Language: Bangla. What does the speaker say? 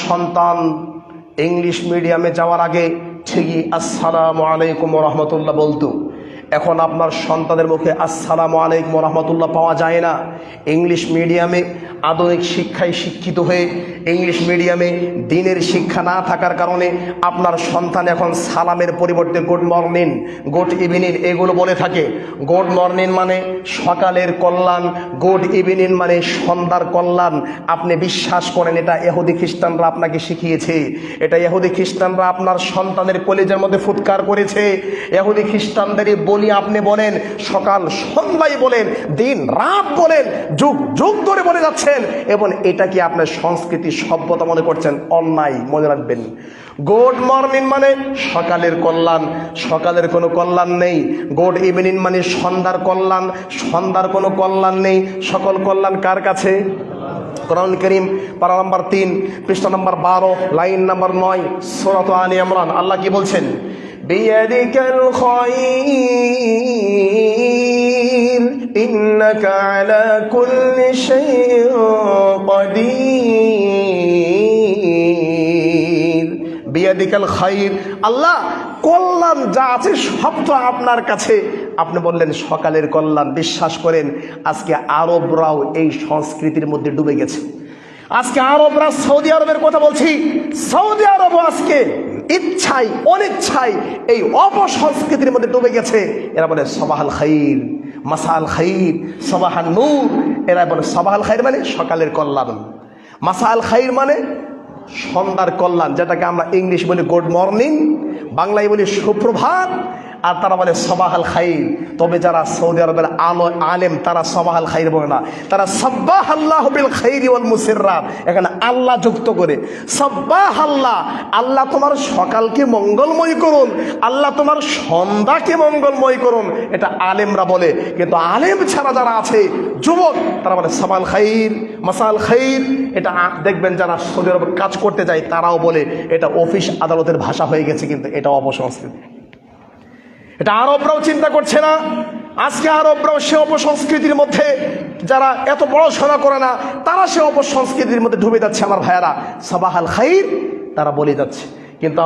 সন্তান ইংলিশ মিডিয়ামে যাওয়ার আগে ঠিকই আসসালামু আলাইকুম ওয়া রাহমাতুল্লাহ বলতো। এখন আপনার সন্তানের মুখে আসসালামু আলাইকুম ওয়া রাহমাতুল্লাহ পাওয়া যায় না। ইংলিশ মিডিয়ামে আধুনিক শিক্ষায় শিক্ষিত হয়ে ইংলিশ মিডিয়ামে দ্বীনের শিক্ষা না থাকার কারণে আপনার সন্তান এখন সালামের পরিবর্তে গুড মর্নিং, গুড ইভিনিং এগুলো বলে থাকে। গুড মর্নিং মানে সকালের কল্যাণ, গুড ইভিনিং মানে সন্ধ্যার কল্যাণ। আপনি বিশ্বাস করেন এটা ইহুদি খ্রিস্টানরা আপনাকে শিখিয়েছে, এটা ইহুদি খ্রিস্টানরা আপনার সন্তানের কলেজের মধ্যে ফুৎকার করেছে। ইহুদি খ্রিস্টানদেরই বলি আপনি বলেন, সকাল সন্ধ্যায় বলেন, দিন রাত বলেন, যুগ যুগ ধরে বলে যাচ্ছেন, এবং এটা কি আপনার সংস্কৃতি সভ্যতা মনে করছেন? অন্যায়। মনে রাখবেন, গুড মর্নিং মানে সকালের কল্যাণ, সকালের কোনো কল্যাণ নেই। গুড ইভিনিং মানে সন্ধ্যার কল্যাণ, সন্ধ্যার কোনো কল্যাণ নেই। সকল কল্যাণ কার কাছে? কোরআন কারীম পারা নম্বর 3 পৃষ্ঠা নম্বর 12 লাইন নম্বর 9 সূরা আলে ইমরান। আল্লাহ কি বলছেন? বিয়াদিকাল খায়র ইন্নাকা আলা কুল্লি শাইইন কাদির। বিয়াদিকাল খায়র, আল্লাহ কল্যাণ যা আছে সব তো আপনার কাছে। আপনি বললেন সকালের কল্যাণ। বিশ্বাস করেন আজকে আরবরাও এই সংস্কৃতির মধ্যে ডুবে গেছে। আজকে আরবরা, সৌদি আরবের কথা বলছি, সৌদি আরবও আজকে ইচ্ছাই অনিচ্ছাই এই অপসংস্কৃতির মধ্যে ডুবে গেছে। এরা বলে সবাহাল খাইর, মাসাল খাইর, সবাহান নূর। এরা বলে সবাহাল খাইর মানে সকালের কল্যাণ, মাসাল খাইর মানে সন্ধ্যার কল্যাণ, যেটাকে আমরা ইংলিশ বলি গুড মর্নিং, বাংলায় বলি সুপ্রভাত, আর তারা বলে সবাহাল খাইর। তবে যারা সৌদি আরবের আলেম তারা সবাহাল খাইর বলে না, তারা সাব্বাহ আল্লাহ বিল খাইরি ওয়াল মুসিররাত, এখানে আল্লাহ যুক্ত করে সাব্বাহ আল্লাহ, আল্লাহ তোমার সকালকে মঙ্গলময় করুন, আল্লাহ তোমার সন্ধ্যাকে মঙ্গলময় করুন। এটা আলেমরা বলে। কিন্তু আলেম ছাড়া যারা আছে যুবক, তারা বলে সাবাল খাইর, মাসাল খাইর। এটা দেখবেন যারা সৌদি আরবে কাজ করতে যায় তারাও বলে। এটা অফিস আদালতের ভাষা হয়ে গেছে, কিন্তু এটা অপসংস্কৃতি। এটা আরবরাও চিন্তা করছে না। আজকে আরবরাও সে অপসংস্কৃতির মধ্যে, যারা এত পড়াশোনা করে না তারা সে অপসংস্কৃতির মধ্যে ডুবে যাচ্ছে। আমার ভাইয়ারা, সাবাহাল খাইর তারা বলে যাচ্ছে। কিন্তু